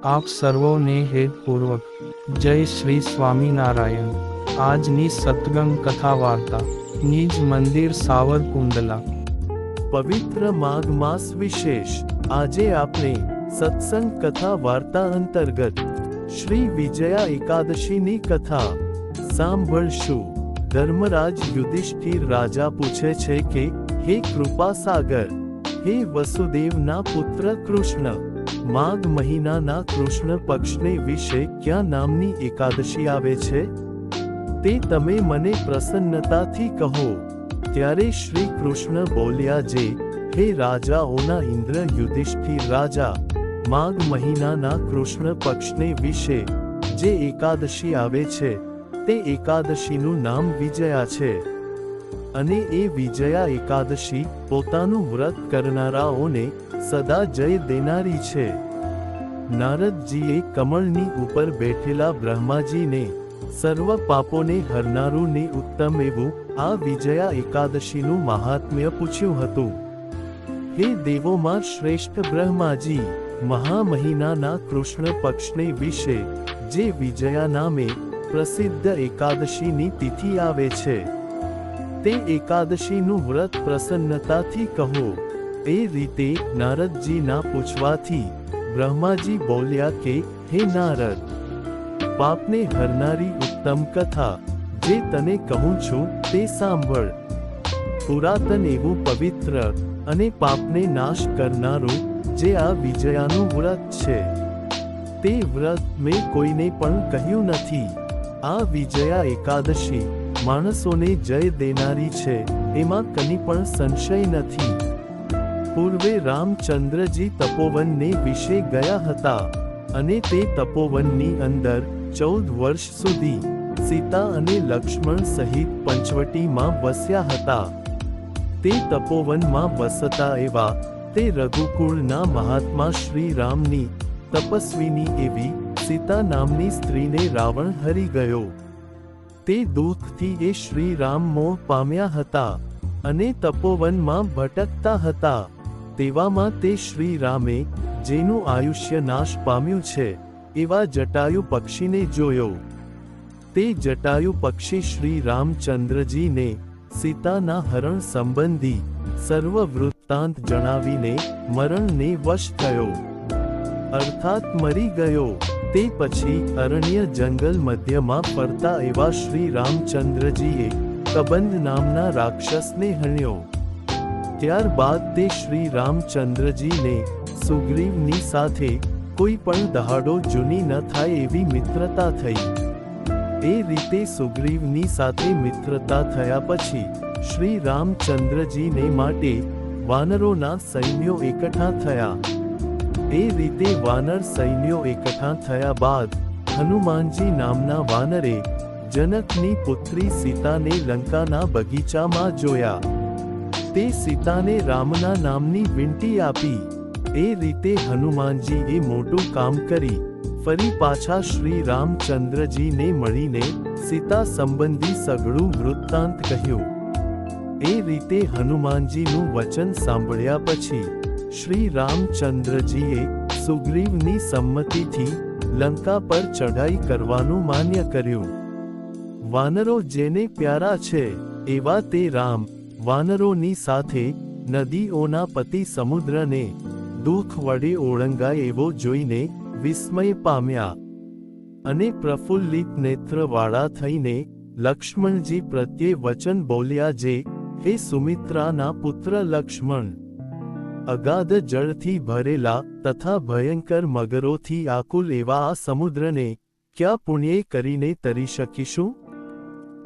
આપ સર્વોને હેતપૂર્વક જય શ્રી સ્વામિનારાયણ। આજની સત્સંગ કથા વાર્તા નિજ મંદિર સાવરકુંડલા। પવિત્ર માઘ માસ વિશેષ। આજે આપણે સત્સંગ કથા વાર્તા અંતર્ગત શ્રી વિજયા એકાદશીની કથા સાંભળશું। ધર્મરાજ યુધિષ્ઠિર રાજા પૂછે છે કે હે કૃપા સાગર, હે વસુદેવના પુત્ર કૃષ્ણ, માઘ મહિનાના કૃષ્ણ પક્ષને વિશે ક્યાં નામની એકાદશી આવે છે તે તમે મને પ્રસન્નતાથી કહો। ત્યારે શ્રી કૃષ્ણ બોલ્યા જે હે રાજાઓના ઇન્દ્ર યુધિષ્ઠિર રાજા, માઘ મહિનાના કૃષ્ણ પક્ષને વિશે જે એકાદશી આવે છે તે એકાદશીનું નામ વિજયા છે, અને એ વિજયા એકાદશી પોતાનું વ્રત કરનારાઓને સદા જય દેનારી છે। નારદજીએ કમળની ઉપર બેઠેલા બ્રહ્માજીને સર્વ પાપોને હરનારું ને ઉત્તમ એવું આ વિજયા એકાદશીનું મહાત્મ્ય પૂછ્યું હતું। હે દેવોમાં શ્રેષ્ઠ બ્રહ્માજી, મહા મહિનાના કૃષ્ણ પક્ષને વિશે જે વિજયા નામે પ્રસિદ્ધ એકાદશીની તિથિ આવે છે તે એકાદશીનું વ્રત પ્રસન્નતાથી કહો। એ રીતે નારદજીના પૂછવાથી બ્રહ્માજી બોલ્યા કે હે નારદ, પાપને હરનારી ઉત્તમ કથા જે તને કહું છું તે સાંભળ। પુરાતન એવું પવિત્ર અને પાપને નાશ કરનારું જે આ વિજયાનું વ્રત છે તે વ્રત મેં કોઈને પણ કહ્યું નથી। આ વિજયા એકાદશી માણસોને જય દેનારી છે એમાં કની પણ સંશય નથી। પૂર્વે રામચંદ્રજી તપોવનને વિશે ગયા હતા અને તે તપોવનની અંદર 14 વર્ષ સુધી સીતા અને લક્ષ્મણ સહિત પંચવટીમાં વસ્યા હતા। તે તપોવનમાં વસતા એવા તે રઘુકુળના મહાત્મા શ્રી રામની તપસ્વીની એવી સીતા નામની સ્ત્રીને રાવણ હરી ગયો। તે દુઃખથી એ શ્રી રામ મોહ પામ્યા હતા અને તપોવનમાં ભટકતા હતા। તેવામાં તે શ્રી રામે જેનું આયુષ્ય નાશ પામ્યું છે એવા જટાયુ પક્ષીને જોયો। તે જટાયુ પક્ષી શ્રી રામચંદ્રજીને સીતાના હરણ સંબંધી સર્વ વૃત્તાંત જણાવીને મરણને વશ થયો, અર્થાત મરી ગયો। તે પછી અરણ્ય જંગલ મધ્યમાં ફરતા એવા શ્રી રામચંદ્રજીએ કબંધ નામના રાક્ષસને હણ્યો। ત્યારબાદ તે શ્રી રામચંદ્રજીને સુગ્રીવની સાથે કોઈ પણ દહાડો જૂની ન થાય એવી મિત્રતા થઈ। એ રીતે સુગ્રીવની સાથે મિત્રતા થયા પછી શ્રી રામચંદ્રજીને માટે વાનરોના સૈન્યો એકઠા થયા। એ રીતે વાનર સૈન્યો એકઠા થયા બાદ હનુમાનજી નામના વાનરે જનકની પુત્રી સીતાને લંકાના બગીચામાં જોયા। તે સીતાને રામના નામની વીંટી આપી। એ રીતે હનુમાનજીએ મોટું કામ કરી ફરી પાછા શ્રી રામચંદ્રજીને મળીને સીતા સંબંધી સઘળું વૃત્તાંત કહ્યું। એ રીતે હનુમાનજીનું વચન સાંભળ્યા પછી શ્રી રામચંદ્રજીએ સુગ્રીવની સંમતિથી લંકા પર ચઢાઈ કરવાનું માન્ય કર્યું। વાનરો જેને પ્યારા છે એવા તે રામ વાનરોની સાથે નદીઓના પતિ સમુદ્રને દુઃખ વડે ઓળંગાય એવો જોઈને વિસ્મય પામ્યા અને પ્રફુલ્લિત નેત્રવાળા થઈને લક્ષ્મણજી પ્રત્યે વચન બોલ્યા જે હે સુમિત્રાના પુત્ર લક્ષ્મણ, અગાધ જળથી ભરેલા તથા ભયંકર મગરોથી આકુલ એવા આ સમુદ્રને ક્યાં પુણ્ય કરીને તરી શકીશું?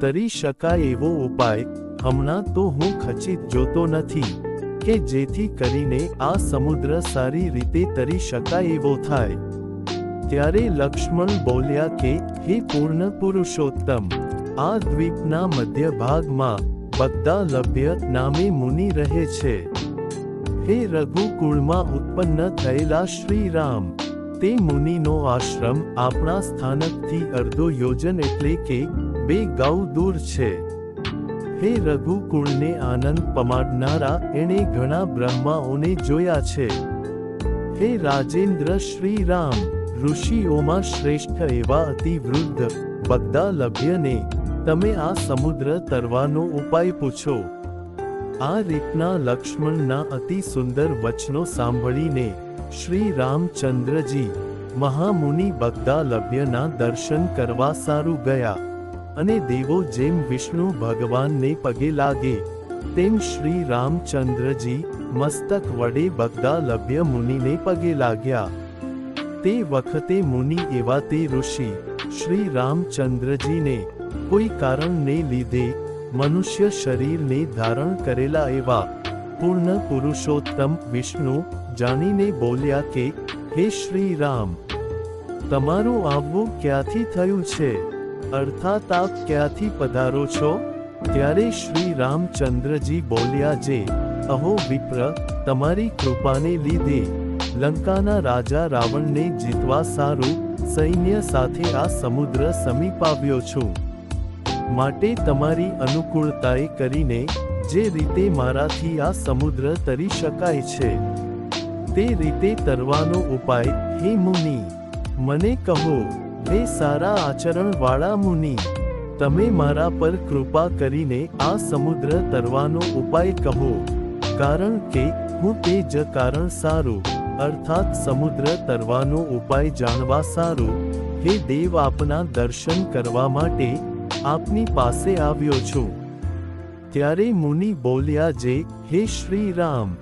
તરી શકાય એવો ઉપાય હમણાં તો હું ખચિત જોતો નથી કે જેથી કરીને આ સમુદ્ર સારી રીતે તરી શકાય એવો થાય। ત્યારે લક્ષ્મણ બોલ્યા કે હે પૂર્ણ પુરુષોત્તમ, આ દ્વીપના મધ્ય ભાગમાં બગદાલભ્ય નામે મુનિ રહે છે। હે રઘુકુળમાં ઉત્પન્ન થયેલા શ્રી રામ, તે મુનિનો આશ્રમ આપણા સ્થાનકથી અર્ધો યોજન એટલે કે 2 ગાઉ દૂર છે। હે રઘુકુળને આનંદ પમાડનારા એણે ઘણા બ્રહ્માઓને જોયા છે। હે રાજેન્દ્ર શ્રી રામ, ઋષિઓમાં શ્રેષ્ઠ એવા અતિવૃદ્ધ બગદાલભ્યને તમે આ સમુદ્ર તરવાનો ઉપાય પૂછો. આ રીતના લક્ષ્મણના અતિ સુંદર વચનો સાંભળીને શ્રી રામચંદ્રજી મહામુનિ બગદાલભ્યના દર્શન કરવા સારું ગયા, અને દેવો જેમ વિષ્ણુ ભગવાનને પગે લાગે તેમ શ્રી રામચંદ્રજી મસ્તક વડે બગદાલભ્ય મુનિને પગે લાગ્યા. તે વખતે મુનિ એવા તે ઋષિ શ્રી રામચંદ્રજીને કોઈ કારણને લીધે મનુષ્ય શરીરને ધારણ કરેલા એવા પૂર્ણ પુરુષોત્તમ વિષ્ણુ જાણીને બોલ્યા કે, હે શ્રી રામ, તમારું આવવું ક્યાંથી થયું છે? અર્થાત આપ ક્યાંથી પધારો છો? ત્યારે શ્રી રામચંદ્રજી બોલ્યા, જે અહો વિપ્ર, તમારી કૃપાને લીધે લંકાના રાજા રાવણને જીતવા સારું સૈન્ય સાથે આ સમુદ્ર સમીપ આવ્યો છું. માટે તમારી અનુકૂળતાએ કરીને જે રીતે મારાથી આ સમુદ્ર તરી શકાય છે તે રીતે તરવાનો ઉપાય હે મુનિ મને કહો. હે સારા આચરણવાળા મુનિ, તમે મારા પર કૃપા કરીને આ સમુદ્ર તરવાનો ઉપાય કહો, કારણ કે હું તે જ કારણ સારું અર્થાત સમુદ્ર તરવાનો ઉપાય જાણવા સારું હે દેવ આપના દર્શન કરવા માટે આપની પાસે આવ્યો છું. ત્યારે મુનિ બોલ્યા, જે હે શ્રી રામ,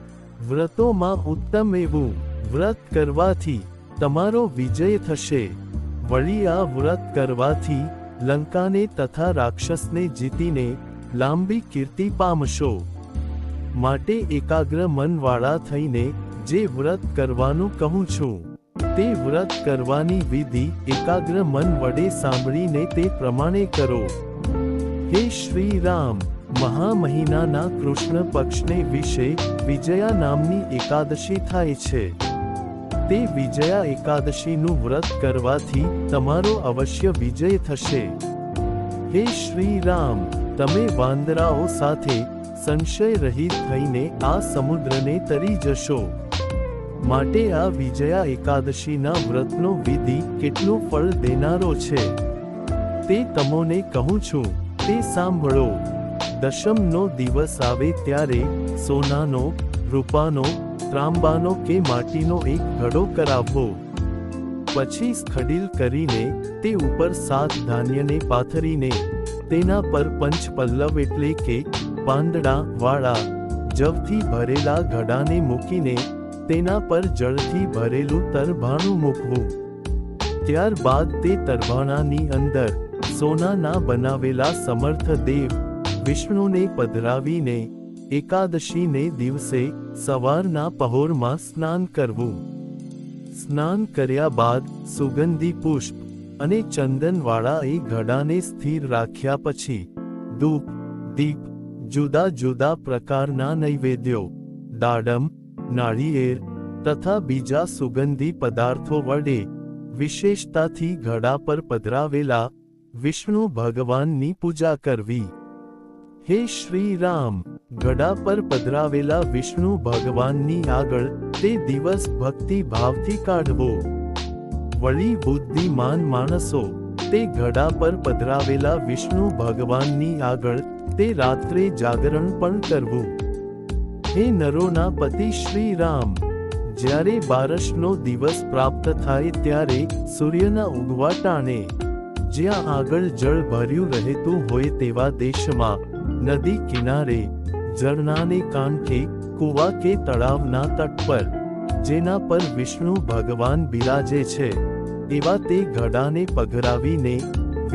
વ્રતોમાં ઉત્તમ એવું વ્રત કરવાથી તમારો વિજય થશે. વળી આ વ્રત કરવાથી લંકાને તથા રાક્ષસને જીતીને લાંબી કીર્તિ પામશો. માટે એકાગ્ર મનવાળા થઈને જે વ્રત કરવાનું કહું છું તે વ્રત કરવાની વિધિ એકાગ્ર મન વડે સાંભળીને તે પ્રમાણે કરો. હે શ્રી રામ, મહા મહિનાના કૃષ્ણ પક્ષને વિશે વિજયા નામની એકાદશી થાય છે. તે વિજયા એકાદશીનું વ્રત કરવાથી તમારો અવશ્ય વિજય થશે. હે શ્રી રામ, તમે વાંદરાઓ સાથે સંશય રહિત થઈને આ સમુદ્રને તરી જશો. માટે આ વિજયા એકાદશીના વ્રતનો વિધિ કેટલું ફળ દેનારો છે તે તમોને કહું છું, તે સાંભળો. દશમનો દિવસ આવે ત્યારે સોનાનો, રૂપાનો, ત્રાંબાનો કે માટીનો એક ઘડો કરાવવો. પછી સ્ખડીલ કરીને તે ઉપર 7 ધાન્યને પાથરીને તેના પર પંચપલ્લવ એટલે કે પાંદડા વાળા જવથી ભરેલા ઘડાને મૂકીને તેના પર જળથી ભરેલું તરભાણું મૂકવું. ત્યારબાદ તે તરભાણાની અંદર સોનાના બનાવેલા સમર્થ દેવ વિષ્ણુને પધરાવીને એકાદશીને દિવસે સવારના પહોરમાં સ્નાન કરવું. સ્નાન કર્યા બાદ સુગંધી પુષ્પ અને ચંદનવાળા એ ઘડાને સ્થિર રાખ્યા પછી ધૂપ, દીપ, જુદા જુદા પ્રકારના નૈવેદ્યો, દાડમ, નાળિયેર તથા બીજા સુગંધી પદાર્થો વડે વિશેષતાથી ઘડા પર પધરાવેલા વિષ્ણુ ભગવાનની પૂજા કરવી. હે શ્રી રામ, ઘડા પર પધરાવેલા વિષ્ણુ ભગવાનની આગળ તે દિવસ ભક્તિ ભાવથી કાઢવો. વળી બુદ્ધિમાન માણસો તે ઘડા પર પધરાવેલા વિષ્ણુ ભગવાનની આગળ તે રાત્રે જાગરણ પણ કરવું. હે નરોના પતિ શ્રી રામ, જ્યારે બારસનો દિવસ પ્રાપ્ત થાય ત્યારે સૂર્યના ઉગવા ટાણે જ્યાં આગળ જળ ભર્યું રહેતું હોય તેવા દેશમાં નદી કિનારે, ઝરણાને કાંઠે, કૂવા કે તળાવના તટ પર જેના પર વિષ્ણુ ભગવાન બિરાજે છે એવા તે ઘડાને પધરાવીને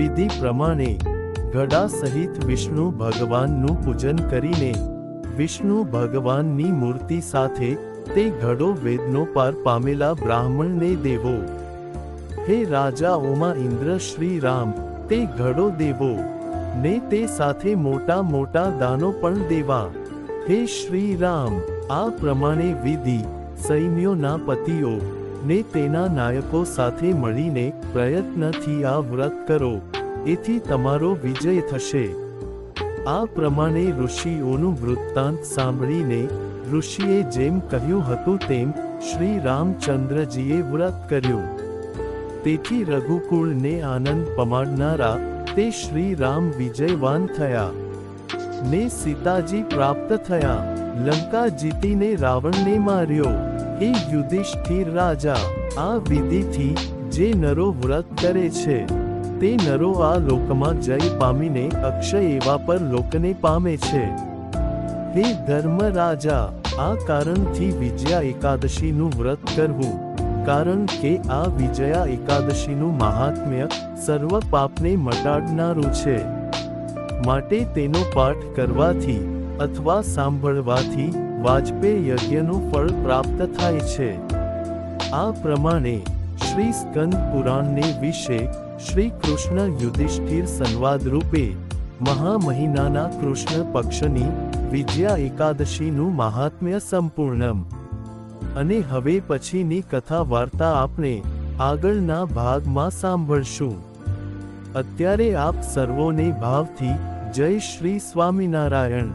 વિધિ પ્રમાણે ઘડા સહિત વિષ્ણુ ભગવાનનું પૂજન કરીને વિષ્ણુ ભગવાનની મૂર્તિ સાથે તે ઘડો વેદનો પાર પામેલા બ્રાહ્મણને દેવો. હે રાજાઓમાં ઇન્દ્ર શ્રી રામ, તે ઘડો દેવો ને તે સાથે મોટા મોટા દાનો પણ દેવા. હે શ્રી રામ, આ પ્રમાણે વિધિ સૈન્યોના પતિઓ ને તેના નાયકો સાથે મળીને પ્રયત્નથી આ વ્રત કરો, એથી તમારો વિજય થશે. આ પ્રમાણે ઋષિઓનું વૃત્તાંત સાંભળીને ઋષિએ જેમ કહ્યું હતું તેમ શ્રી રામચંદ્રજીએ વ્રત કર્યું. તેથી રઘુકુળને આનંદ પમાડનારા તે શ્રી રામ વિજયવાન થયા ને સીતાજી પ્રાપ્ત થયા. લંકા જીતીને રાવણને માર્યો. હે યુધિષ્ઠિર રાજા, આ વિધિથી જે નરો વ્રત કરે છે તે નરો આ લોકમાં જય પામીને અક્ષય એવા પર લોકને પામે છે. હે ધર્મ રાજા, આ કારણથી વિજયા એકાદશીનું વ્રત કરવું, કારણ કે આ વિજયા એકાદશીનું મહાત્મ્ય સર્વ પાપને મટાડનારું છે. માટે તેનો પાઠ કરવાથી અથવા સાંભળવાથી વાજપેયી યજ્ઞનું ફળ પ્રાપ્ત થાય છે. આ પ્રમાણે શ્રી સ્કંદ પુરાણને વિશે શ્રી કૃષ્ણ યુધિષ્ઠિર સંવાદ રૂપે મહા મહિનાના કૃષ્ણ પક્ષની વિજયા એકાદશીનું મહાત્મ્ય સંપૂર્ણમ. અને હવે પછીની કથા વાર્તા આપણે આગળના ભાગમાં સાંભળશું. અત્યારે આપ સર્વોને ભાવથી જય શ્રી સ્વામિનારાયણ.